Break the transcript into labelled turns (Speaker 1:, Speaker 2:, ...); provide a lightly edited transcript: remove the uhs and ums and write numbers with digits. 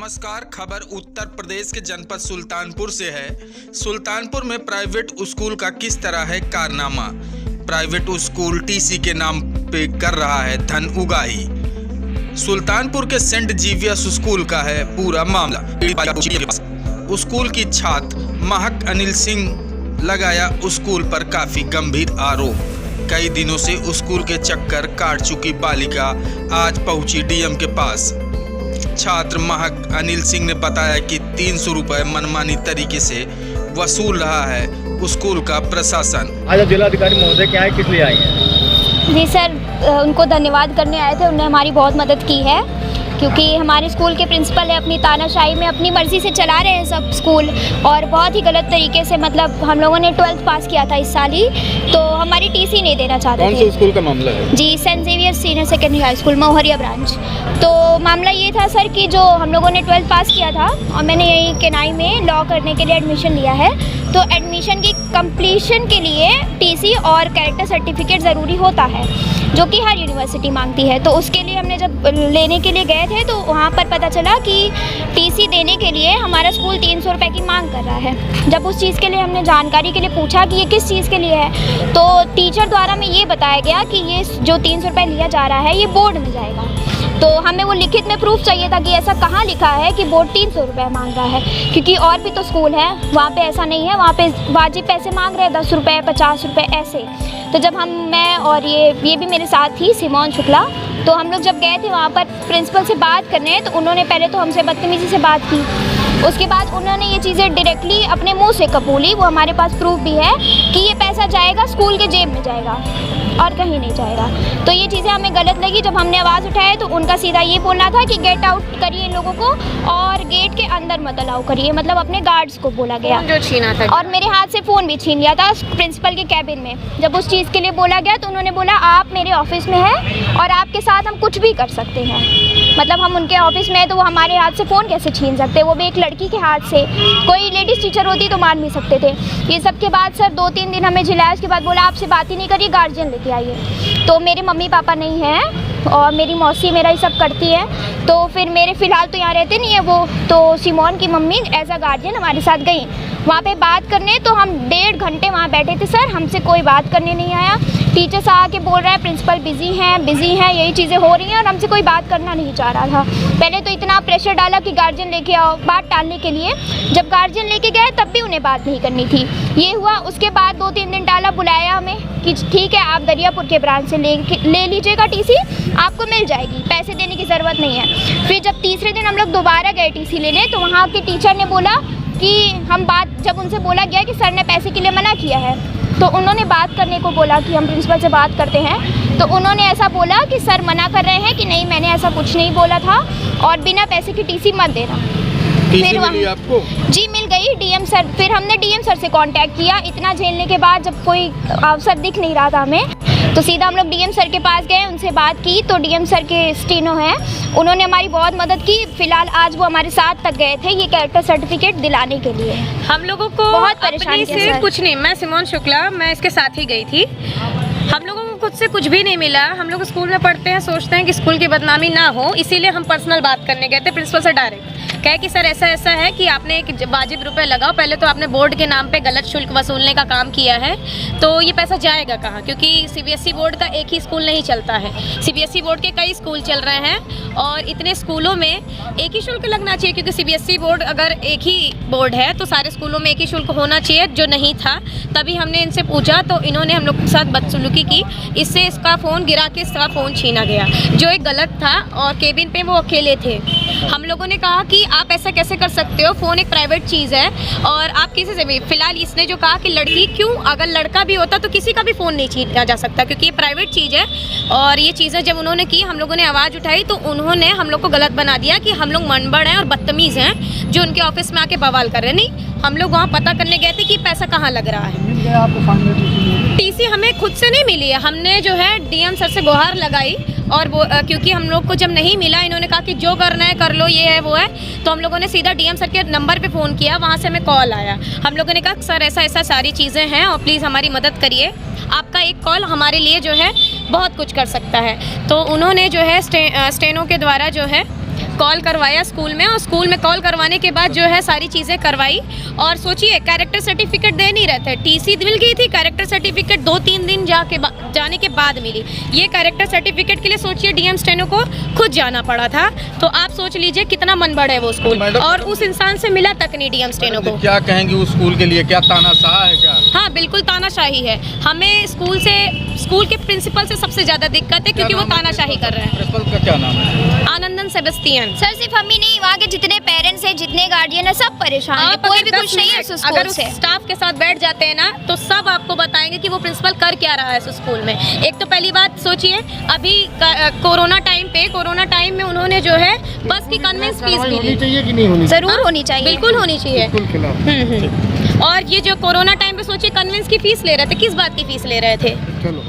Speaker 1: नमस्कार। खबर उत्तर प्रदेश के जनपद सुल्तानपुर से है। सुल्तानपुर में प्राइवेट स्कूल का किस तरह है कारनामा। प्राइवेट स्कूल टीसी के नाम पे कर रहा है धन उगाही। सुल्तानपुर के सेंट जीवियस स्कूल का है पूरा मामला। स्कूल की छात्र महक अनिल सिंह लगाया स्कूल पर काफी गंभीर आरोप। कई दिनों से स्कूल के चक्कर काट चुकी बालिका आज पहुंची डीएम के पास। छात्र महक अनिल सिंह ने बताया कि 300 रुपए मनमानी तरीके से वसूल रहा है स्कूल का प्रशासन।
Speaker 2: आज जिलाधिकारी महोदय क्या है, किस लिए आई हैं?
Speaker 3: जी सर, उनको धन्यवाद करने आए थे। उन्होंने हमारी बहुत मदद की है क्योंकि हमारे स्कूल के प्रिंसिपल है अपनी तानाशाही में अपनी मर्ज़ी से चला रहे हैं सब स्कूल, और बहुत ही गलत तरीके से। मतलब हम लोगों ने 12th पास किया था इस साल ही, तो हमारी टीसी नहीं देना चाहते थे।
Speaker 2: कौन से स्कूल का मामला है?
Speaker 3: जी, Saint Xavier's senior secondary high school Mauhariya branch. तो मामला ये था सर कि जो हम लोगों ने 12th पास किया था और मैंने यही केनाई में लॉ करने के लिए एडमिशन लिया है, तो एडमिशन की कंप्लीशन के लिए टीसी और कैरेक्टर सर्टिफिकेट ज़रूरी होता है, जो कि हर यूनिवर्सिटी मांगती है। तो उसके लिए हमने जब लेने के लिए गए थे तो वहाँ पर पता चला कि टीसी देने के लिए हमारा स्कूल 300 रुपये की मांग कर रहा है। जब उस चीज़ के लिए हमने जानकारी के लिए पूछा कि ये किस चीज़ के लिए है, तो टीचर द्वारा हमें ये बताया गया कि ये जो 300 रुपये लिया जा रहा है ये बोर्ड में जाएगा। तो हमें वो लिखित में प्रूफ चाहिए था कि ऐसा कहाँ लिखा है कि बोर्ड 300 रुपये मांग रहा है, क्योंकि और भी तो स्कूल है वहाँ पे ऐसा नहीं है। वहाँ पे वाजिब पैसे मांग रहे हैं, 10 रुपये 50 रुपये ऐसे। तो जब मैं और ये भी मेरे साथ ही सिमोन शुक्ला, तो हम लोग जब गए थे वहाँ पर प्रिंसिपल से बात करने, तो उन्होंने पहले तो हमसे बदतमीज़ी से बात की। उसके बाद उन्होंने ये चीज़ें डायरेक्टली अपने मुंह से कबूली, वो हमारे पास प्रूफ भी है कि ये पैसा जाएगा स्कूल के जेब में जाएगा और कहीं नहीं जाएगा। तो ये चीज़ें हमें गलत लगी। जब हमने आवाज़ उठाए तो उनका सीधा ये बोलना था कि गेट आउट करिए इन लोगों को और गेट के अंदर मत अलाउ करिए, मतलब अपने गार्ड्स को बोला गया।
Speaker 4: जो छीना था
Speaker 3: और मेरे हाथ से फ़ोन भी छीन लिया था प्रिंसिपल के कैबिन में। जब उस चीज़ के लिए बोला गया तो उन्होंने बोला आप मेरे ऑफिस में हैं और आपके साथ हम कुछ भी कर सकते हैं। मतलब हम उनके ऑफिस में हैं तो वो हमारे हाथ से फ़ोन कैसे छीन सकते, वो भी एक लड़की के हाथ से। कोई लेडीज़ टीचर होती तो मान भी सकते थे। ये सब के बाद सर 2-3 दिन हमें झिलाया। उसके बाद बोला आपसे बात ही नहीं करिए, गार्जियन लेके आइए। तो मेरे मम्मी पापा नहीं हैं और मेरी मौसी मेरा ही सब करती है, तो फिर मेरे फ़िलहाल तो यहाँ रहते नहीं है वो। तो सिमोन की मम्मी एज अ गार्जियन हमारे साथ गई वहाँ पे बात करने। तो हम 1.5 घंटे वहाँ बैठे थे सर, हमसे कोई बात करने नहीं आया। टीचर्स आके बोल रहा है प्रिंसिपल बिज़ी हैं, यही चीज़ें हो रही हैं, और हमसे कोई बात करना नहीं चाह रहा था। पहले तो इतना प्रेशर डाला कि गार्जियन लेके आओ, बात टालने के लिए। जब गार्जियन लेके गए तब भी उन्हें बात नहीं करनी थी। ये हुआ। उसके बाद 2-3 दिन टाला, बुलाया हमें कि ठीक है आप दरियापुर के ब्रांच से ले लीजिएगा टीसी, आपको मिल जाएगी, पैसे देने की ज़रूरत नहीं है। फिर जब तीसरे दिन हम लोग दोबारा गए टीसी लेने, तो वहाँ के टीचर ने बोला कि जब उनसे बोला गया कि सर ने पैसे के लिए मना किया है, तो उन्होंने बात करने को बोला कि हम प्रिंसिपल से बात करते हैं। तो उन्होंने ऐसा बोला कि सर मना कर रहे हैं कि नहीं मैंने ऐसा कुछ नहीं बोला था और बिना पैसे की टीसी मत देना।
Speaker 2: फिर मिली आपको?
Speaker 3: जी मिल गई डीएम सर। फिर हमने डीएम सर से कांटेक्ट किया। इतना झेलने के बाद जब कोई अवसर दिख नहीं रहा था हमें, तो सीधा हम लोग डीएम सर के पास गए, उनसे बात की। तो डीएम सर के स्टीनो हैं, उन्होंने हमारी बहुत मदद की। फिलहाल आज वो हमारे साथ तक गए थे ये कैरेक्टर सर्टिफिकेट दिलाने के लिए।
Speaker 4: हम लोगों को
Speaker 3: बहुत परेशानी
Speaker 4: से कुछ नहीं। मैं सिमोन शुक्ला, मैं इसके साथ ही गई थी। हम लोगों को खुद से कुछ भी नहीं मिला। हम लोग स्कूल में पढ़ते हैं, सोचते हैं कि स्कूल की बदनामी ना हो, इसीलिए हम पर्सनल बात करने गए थे प्रिंसिपल से डायरेक्ट। कहे कि सर ऐसा ऐसा है कि आपने एक वाजिब रुपए लगाओ, पहले तो आपने बोर्ड के नाम पे गलत शुल्क वसूलने का काम किया है, तो ये पैसा जाएगा कहाँ? क्योंकि सीबीएसई बोर्ड का एक ही स्कूल नहीं चलता है, सीबीएसई बोर्ड के कई स्कूल चल रहे हैं और इतने स्कूलों में एक ही शुल्क लगना चाहिए। क्योंकि सीबीएसई बोर्ड अगर एक ही बोर्ड है तो सारे स्कूलों में एक ही शुल्क होना चाहिए, जो नहीं था। तभी हमने इनसे पूछा तो इन्होंने हम लोग के साथ बदसलूकी की। इससे इसका फ़ोन गिरा के इसका फ़ोन छीना गया, जो एक गलत था, और केबिन पे वो अकेले थे। हम लोगों ने कहा कि आप ऐसा कैसे कर सकते हो, फ़ोन एक प्राइवेट चीज़ है और आप किसी से भी। फिलहाल इसने जो कहा कि लड़की क्यों, अगर लड़का भी होता तो किसी का भी फ़ोन नहीं छीना जा सकता, क्योंकि ये प्राइवेट चीज़ है। और ये चीज़ें जब उन्होंने की, हम लोगों ने आवाज़ उठाई, तो उन्होंने हम लोग को गलत बना दिया कि हम लोग मनबड़ हैं और बदतमीज़ हैं जो उनके ऑफिस में आके बवाल कर रहे हैं। नहीं, हम लोग वहाँ पता करने गए थे कि पैसा कहाँ लग रहा है। टीसी हमें खुद से नहीं मिली है, हमने जो है डीएम सर से गुहार लगाई। और वो क्योंकि हम लोग को जब नहीं मिला, इन्होंने कहा कि जो करना है कर लो, ये है वो है, तो हम लोगों ने सीधा डीएम सर के नंबर पे फ़ोन किया। वहाँ से हमें कॉल आया। हम लोगों ने कहा सर ऐसा ऐसा सारी चीज़ें हैं और प्लीज़ हमारी मदद करिए, आपका एक कॉल हमारे लिए जो है बहुत कुछ कर सकता है। तो उन्होंने जो है स्टेनो के द्वारा जो है कॉल करवाया स्कूल में, और स्कूल में कॉल करवाने के बाद जो है सारी चीज़ें करवाई। और सोचिए कैरेक्टर सर्टिफिकेट दे नहीं रहे थे, टीसी मिल गई थी, कैरेक्टर सर्टिफिकेट 2-3 दिन जाने के बाद मिली। ये कैरेक्टर सर्टिफिकेट के लिए सोचिए डीएम स्टेनो को खुद जाना पड़ा था। तो आप सोच लीजिए कितना मन बड़ा है वो स्कूल,
Speaker 2: मैडम,
Speaker 4: और उस इंसान से मिला तक नहीं डीएम स्टेनो को।
Speaker 2: क्या कहेंगे उस स्कूल के लिए, क्या तानाशाह है क्या?
Speaker 4: हाँ बिल्कुल तानाशाही है। हमें स्कूल के प्रिंसिपल से सबसे ज़्यादा दिक्कत है, क्योंकि वो तानाशाही कर रहे हैं।
Speaker 2: प्रिंसिपल का क्या नाम है?
Speaker 4: आनंदन सेबेस्टियन।
Speaker 3: सर सिर्फ हम ही नहीं, वहाँ के जितने पेरेंट्स हैं, जितने गार्जियन हैं, सब परेशान हैं। कोई भी खुश नहीं है उस
Speaker 4: अगर
Speaker 3: स्कूल
Speaker 4: उस
Speaker 3: से।
Speaker 4: स्टाफ के साथ बैठ जाते हैं ना, तो सब आपको बताएंगे कि वो प्रिंसिपल कर क्या रहा है उस स्कूल में। एक तो पहली बात सोचिए, अभी कोरोना टाइम में उन्होंने जो है बस की कन्वेंस फीस भी ली।
Speaker 2: चाहिए कि नहीं होनी?
Speaker 3: जरूर होनी चाहिए,
Speaker 4: बिल्कुल होनी चाहिए। और ये जो कोरोना टाइम पे सोचिए कन्वेंस की फीस ले रहे थे, किस बात की फीस ले रहे थे?
Speaker 2: चलो